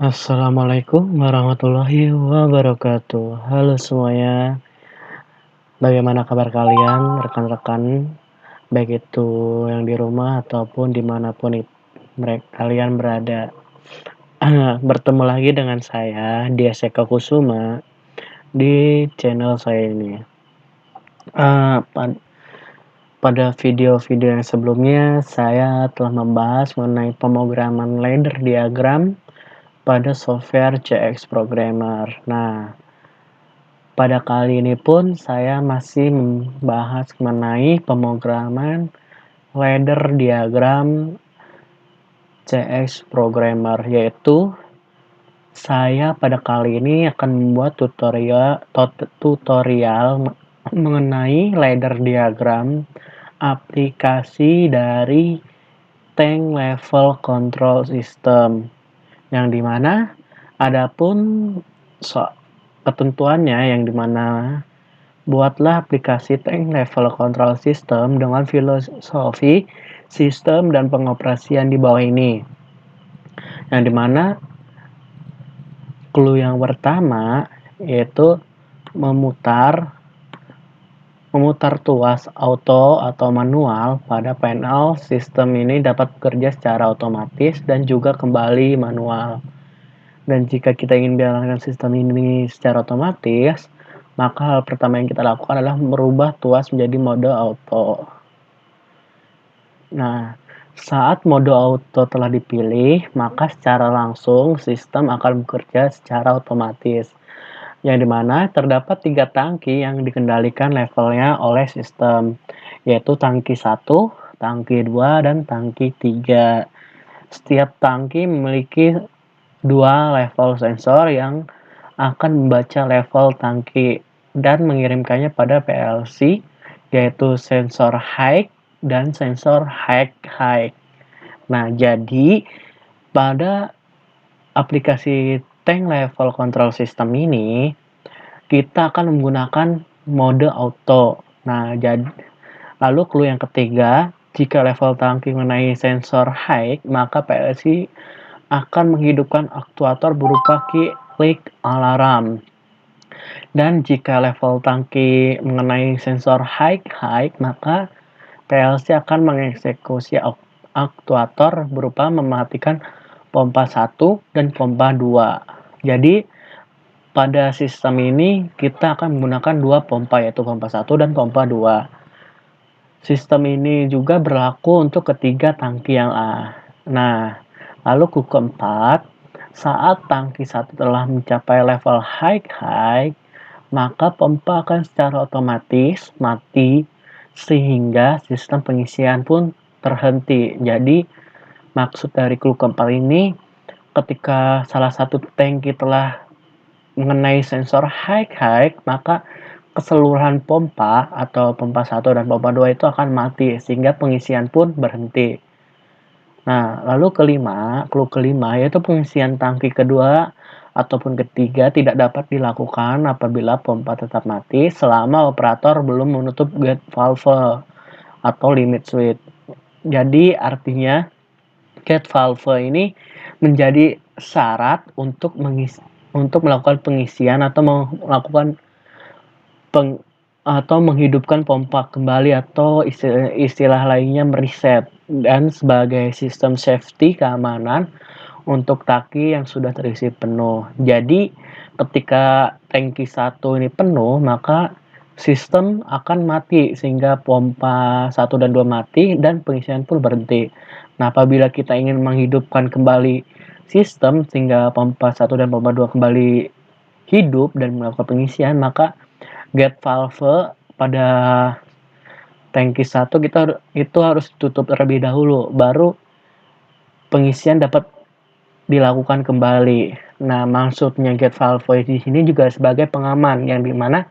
Assalamualaikum warahmatullahi wabarakatuh. Halo semuanya, bagaimana kabar kalian, rekan-rekan, baik itu yang di rumah ataupun dimanapun kalian berada. Bertemu lagi dengan saya, Dias Eka Kusuma, di channel saya ini. Eh, pad- Pada video-video yang sebelumnya, saya telah membahas mengenai pemrograman ladder diagram pada software CX Programmer. Nah, pada kali ini pun saya masih membahas mengenai pemrograman ladder diagram CX Programmer, yaitu saya pada kali ini akan membuat tutorial mengenai ladder diagram aplikasi dari tank level control system, yang dimana adapun ketentuannya yang dimana buatlah aplikasi tank level control system dengan filosofi sistem dan pengoperasian di bawah ini. Yang dimana clue yang pertama yaitu memutar tuas auto atau manual pada panel sistem ini dapat bekerja secara otomatis dan juga kembali manual. Dan jika kita ingin menjalankan sistem ini secara otomatis, maka hal pertama yang kita lakukan adalah merubah tuas menjadi mode auto. Nah, saat mode auto telah dipilih, maka secara langsung sistem akan bekerja secara otomatis. Yang dimana terdapat 3 tangki yang dikendalikan levelnya oleh sistem, yaitu tangki 1, tangki 2, dan tangki 3. Setiap tangki memiliki 2 level sensor yang akan membaca level tangki dan mengirimkannya pada PLC, yaitu sensor height dan sensor height. Nah, jadi pada aplikasi tank level control system ini kita akan menggunakan mode auto. Nah, lalu clue yang ketiga, jika level tangki mengenai sensor height, maka PLC akan menghidupkan aktuator berupa klik alarm. Dan jika level tangki mengenai sensor height, maka PLC akan mengeksekusi aktuator berupa mematikan pompa 1 dan pompa 2. Jadi, pada sistem ini kita akan menggunakan 2 pompa, yaitu pompa 1 dan pompa 2. Sistem ini juga berlaku untuk ketiga tangki yang A. Nah, lalu clue keempat, saat tangki 1 telah mencapai level height, maka pompa akan secara otomatis mati sehingga sistem pengisian pun terhenti. Jadi, maksud dari clue keempat ini, ketika salah satu tangki telah mengenai sensor height, maka keseluruhan pompa atau pompa 1 dan pompa 2 itu akan mati sehingga pengisian pun berhenti. Nah, lalu clue kelima yaitu pengisian tangki kedua ataupun ketiga tidak dapat dilakukan apabila pompa tetap mati selama operator belum menutup gate valve atau limit switch. Jadi artinya gate valve ini menjadi syarat untuk melakukan pengisian atau melakukan menghidupkan pompa kembali atau istilah lainnya mereset, dan sebagai sistem safety keamanan untuk tangki yang sudah terisi penuh. Jadi ketika tangki 1 ini penuh, maka sistem akan mati sehingga pompa 1 dan 2 mati dan pengisian pun berhenti. Nah, apabila kita ingin menghidupkan kembali sistem sehingga pompa 1 dan pompa 2 kembali hidup dan melakukan pengisian, maka gate valve pada tangki 1 itu harus ditutup terlebih dahulu, baru pengisian dapat dilakukan kembali. Nah, maksudnya gate valve di sini juga sebagai pengaman yang dimana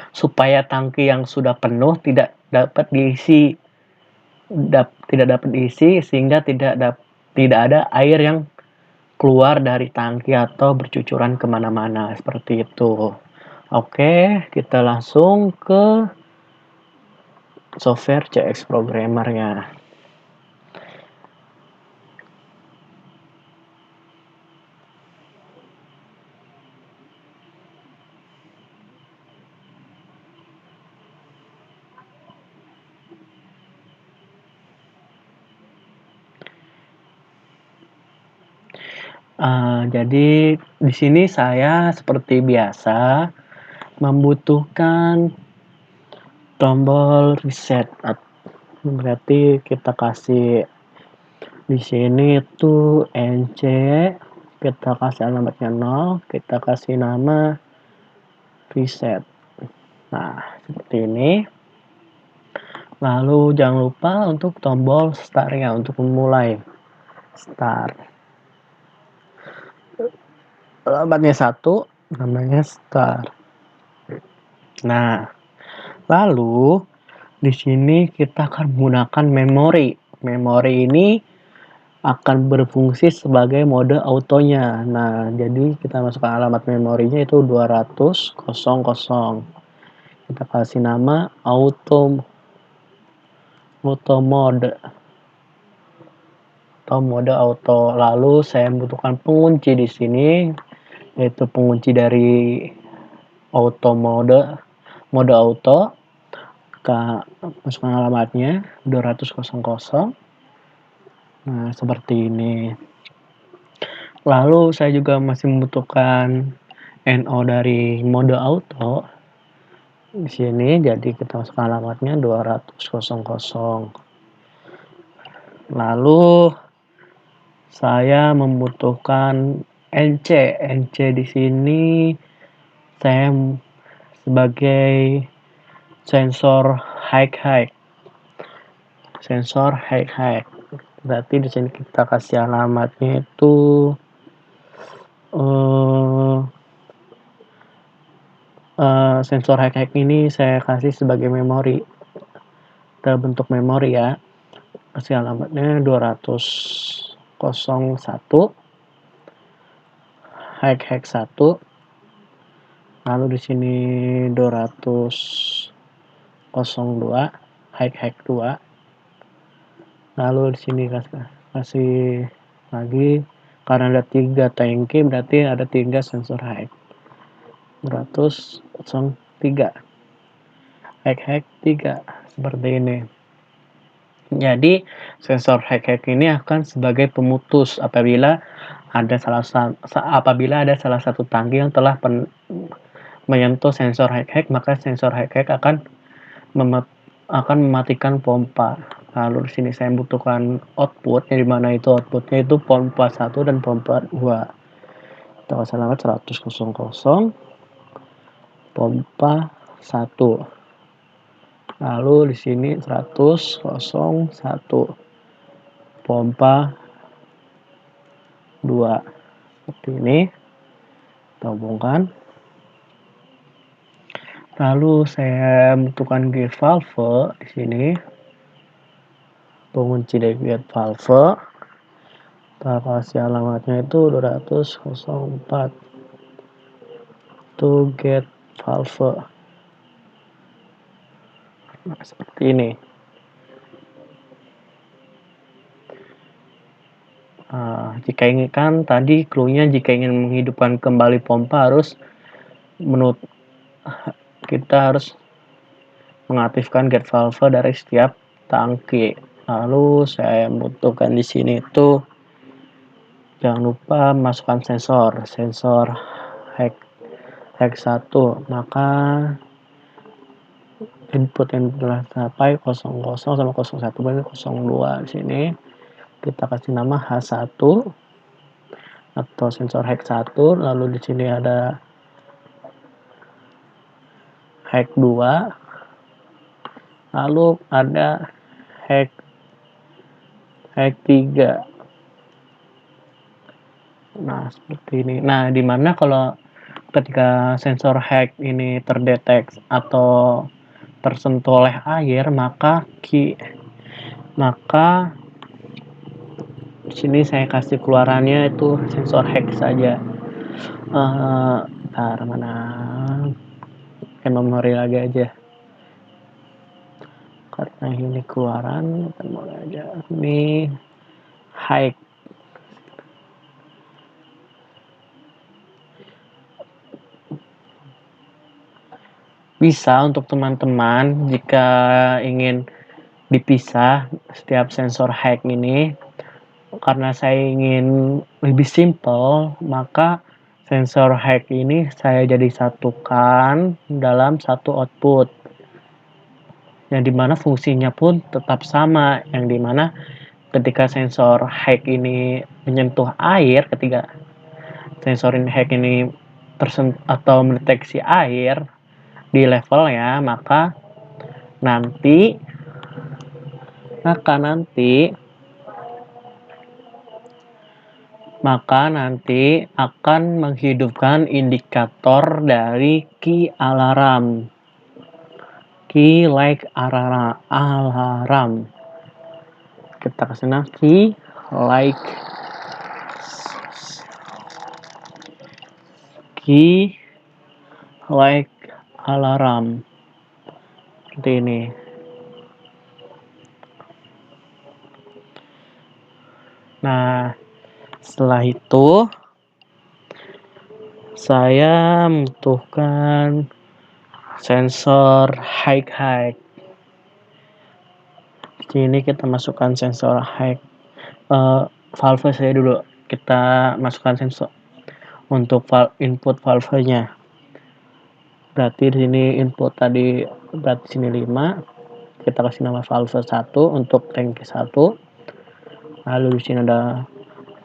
supaya tangki yang sudah penuh tidak dapat diisi sehingga tidak ada air yang keluar dari tangki atau bercucuran kemana-mana seperti itu. Oke, kita langsung ke software CX Programmer-nya. Jadi di sini saya seperti biasa membutuhkan tombol reset. Berarti kita kasih di sini itu NC, kita kasih alamatnya 0, kita kasih nama reset. Nah, seperti ini. Lalu jangan lupa untuk tombol start-nya untuk memulai. Start. Alamatnya 1, namanya start. Nah, lalu di sini kita akan menggunakan memori. Memori ini akan berfungsi sebagai mode autonya. Nah, jadi kita masukkan alamat memorinya itu 200.00. Kita kasih nama auto mode atau mode auto. Lalu saya membutuhkan pengunci di sini, yaitu pengunci dari auto mode auto. Masukkan alamatnya 200.00. Nah, seperti ini. Lalu saya juga masih membutuhkan NO dari mode auto di sini, jadi kita masukkan alamatnya 200.00. Lalu saya membutuhkan NC. NC di sini saya sebagai sensor high. Sensor high. Berarti di sini kita kasih alamatnya itu sensor high ini saya kasih sebagai memori, terbentuk memori ya. Kasih alamatnya 200.01 high 1. Lalu di sini 200.02 high 2. Lalu di sini kasih lagi, karena ada 3 tangki berarti ada 3 sensor high. 203 high 3 seperti ini. Jadi sensor high ini akan sebagai pemutus apabila ada salah satu tangki yang telah menyentuh sensor high, maka sensor high akan mematikan pompa. Lalu di sini saya membutuhkan output, yang dimana itu outputnya itu pompa 1 dan pompa 2. Kita kasih alamat 100.00 pompa 1. Lalu di sini 100.01 pompa 2. Seperti ini. Kita hubungkan. Lalu saya membutuhkan gate valve di sini. Pengunci dari gate valve. Kita kasih alamatnya itu 200.04. Itu gate valve. Nah, seperti ini. Jika jika ingin menghidupkan kembali pompa kita harus mengaktifkan gate valve dari setiap tangki. Lalu saya membutuhkan di sini itu jangan lupa masukkan sensor high 1, maka input yang telah sampai 00 sama 01 berarti 02 di sini. Kita kasih nama H1 atau sensor high 1, lalu di sini ada high 2, lalu ada high 3. Nah, seperti ini. Nah, dimana kalau ketika sensor high ini terdeteksi atau tersentuh oleh air, maka di sini saya kasih keluarannya itu sensor high saja. Mana memori lagi aja, karena ini keluaran memori aja. Ini high. Bisa untuk teman-teman jika ingin dipisah setiap sensor high ini, karena saya ingin lebih simpel, maka sensor high ini saya jadi satukan dalam satu output. Yang dimana fungsinya pun tetap sama, yang dimana ketika sensor high ini menyentuh air, ketika sensor high ini atau mendeteksi air di levelnya, nanti maka nanti akan menghidupkan indikator dari key like alarm. Kita kasih nama key like alarm seperti ini. Nah, setelah itu saya membutuhkan sensor high. Sini kita masukkan sensor high. Valve saya dulu. Kita masukkan sensor untuk input valve-nya. Berarti di sini input tadi berarti sini 5. Kita kasih nama valve 1 untuk tangki 1. Lalu di sini ada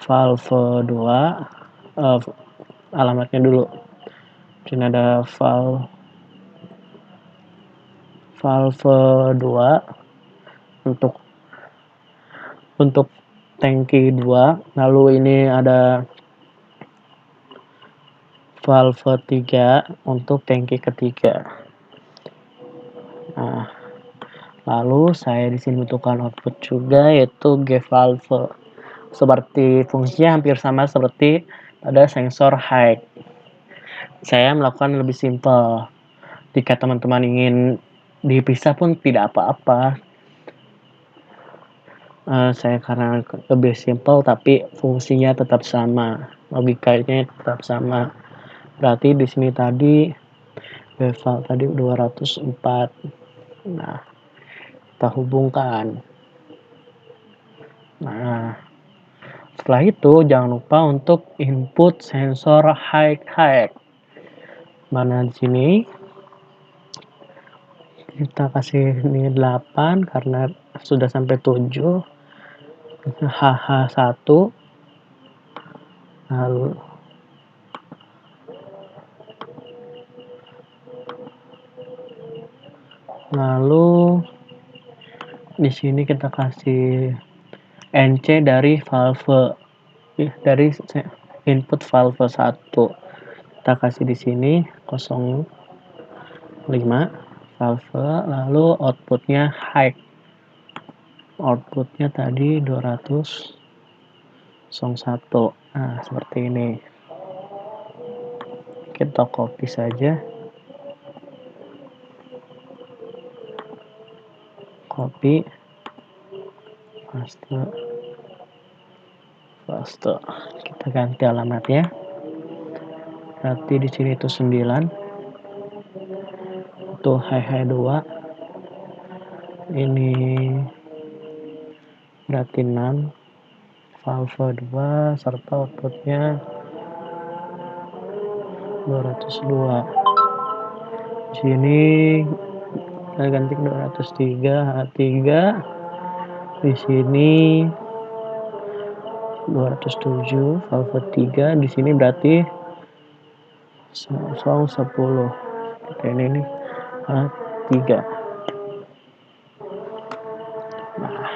valve 2. Alamatnya dulu. Di sini ada valve 2 untuk tangki 2. Lalu ini ada valve 3 untuk tangki ketiga. Nah, lalu saya di sini butuhkan output juga, yaitu gate valve. Seperti fungsinya hampir sama seperti pada sensor high. Saya melakukan lebih simpel. Jika teman-teman ingin dipisah pun tidak apa-apa. Saya karena lebih simpel tapi fungsinya tetap sama, logikanya tetap sama. Berarti di sini tadi level tadi 204. Nah, kita hubungkan. Nah, setelah itu jangan lupa untuk input sensor high. Mana di sini kita kasih ini 8 karena sudah sampai 7. HH1. Lalu di sini kita kasih NC dari valve, dari input valve 1. Kita kasih di sini 05 valve, lalu outputnya high. Outputnya tadi 201. Nah, seperti ini. Kita copy saja. Copy. Paste. Kita ganti alamatnya. Berarti di sini itu 9. Itu high 2. Ini berarti 6. Valve 2 serta outputnya 202. Di sini kita ganti 203 H3. Di sini 207 valve 3. Di sini berarti 10. Seperti ini nih, H3. Nah,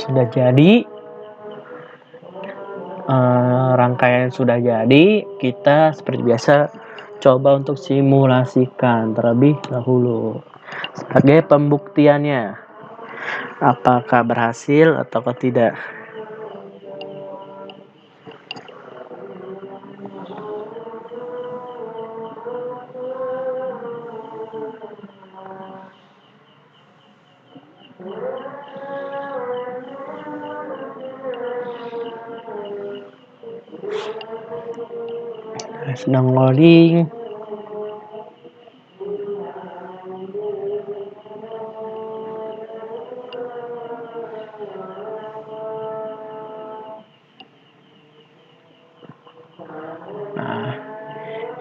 sudah jadi. Rangkaian sudah jadi. Kita seperti biasa coba untuk simulasikan terlebih dahulu sebagai pembuktiannya apakah berhasil atau tidak. Sedang loading.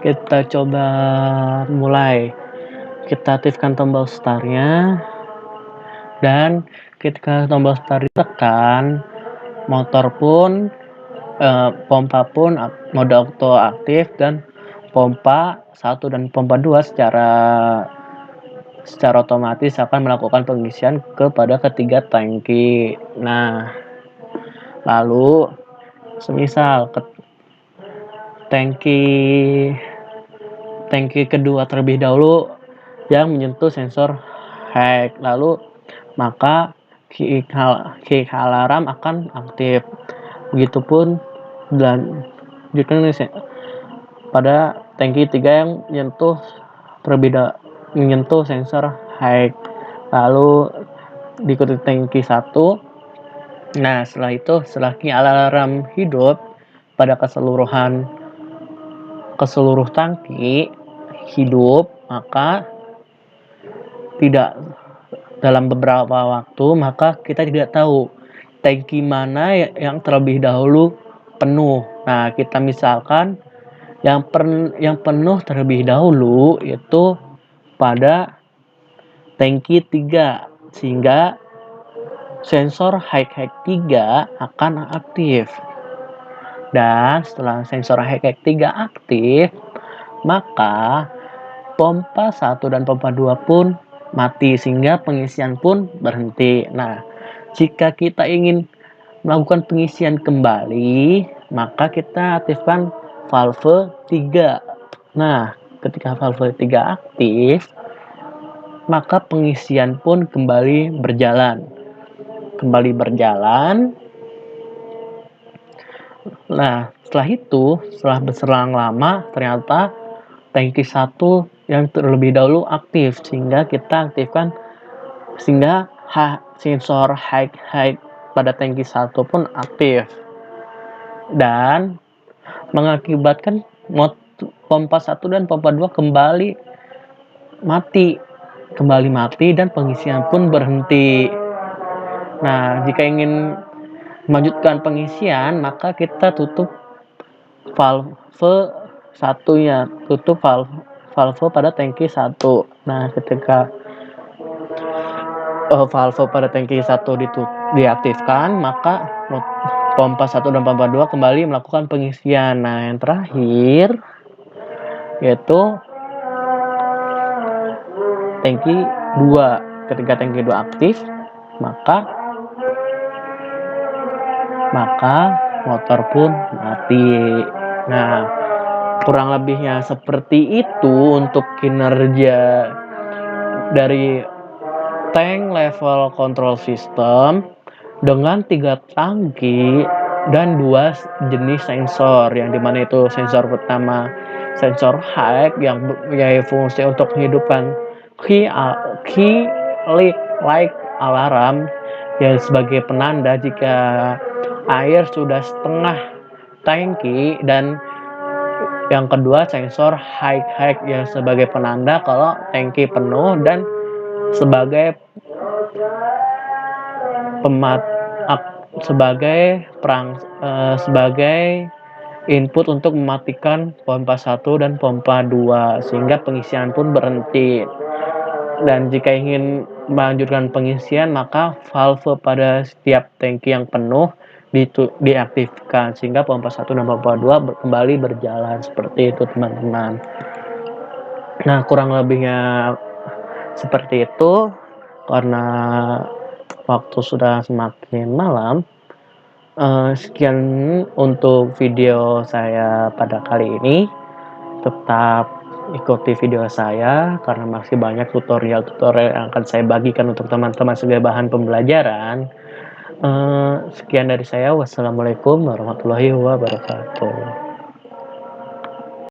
Kita coba mulai. Kita aktifkan tombol start-nya, dan ketika tombol start ditekan, motor pun, pompa pun mode auto aktif, dan pompa 1 dan pompa 2 secara otomatis akan melakukan pengisian kepada ketiga tangki. Nah, lalu semisal tangki kedua terlebih dahulu yang menyentuh sensor high, lalu maka kick alarm akan aktif. Begitupun dan jika pada tangki 3 yang menyentuh sensor high, lalu diikuti tangki 1. Nah, setelah alarm hidup pada keseluruh tangki hidup, maka tidak dalam beberapa waktu, maka kita tidak tahu tangki mana yang terlebih dahulu penuh. Nah, kita misalkan yang penuh terlebih dahulu itu pada tangki 3, sehingga sensor high 3 akan aktif. Dan setelah sensor high 3 aktif, maka pompa 1 dan pompa 2 pun mati, sehingga pengisian pun berhenti. Nah, jika kita ingin melakukan pengisian kembali, maka kita aktifkan valve 3. Nah, ketika valve 3 aktif, maka pengisian pun kembali berjalan. Nah, setelah berselang lama, ternyata tangki 1 yang terlebih dahulu aktif, sehingga kita aktifkan, sehingga sensor high pada tangki 1 pun aktif, dan mengakibatkan pompa 1 dan pompa 2 kembali mati dan pengisian pun berhenti. Nah, jika ingin melanjutkan pengisian, maka kita tutup valve satunya, valve pada tangki 1. Nah, ketika valve pada tangki 1 diaktifkan, maka pompa 1 dan pompa 2 kembali melakukan pengisian. Nah, yang terakhir yaitu tangki 2. Ketika tangki 2 aktif, maka motor pun mati. Nah, kurang lebihnya seperti itu untuk kinerja dari tank level control system dengan 3 tangki dan 2 jenis sensor, yang dimana itu sensor pertama sensor high yang mempunyai fungsi untuk menghidupkan key light alarm yang sebagai penanda jika air sudah setengah tangki, dan yang kedua sensor high yang sebagai penanda kalau tangki penuh, dan sebagai input untuk mematikan pompa 1 dan pompa 2, sehingga pengisian pun berhenti. Dan jika ingin melanjutkan pengisian, maka valve pada setiap tangki yang penuh diaktifkan, sehingga pompa 1 dan pompa 2 kembali berjalan. Seperti itu, teman-teman. Nah, kurang lebihnya seperti itu. Karena waktu sudah semakin malam, sekian untuk video saya pada kali ini. Tetap ikuti video saya karena masih banyak tutorial yang akan saya bagikan untuk teman-teman sebagai bahan pembelajaran. Sekian dari saya. Wassalamualaikum warahmatullahi wabarakatuh.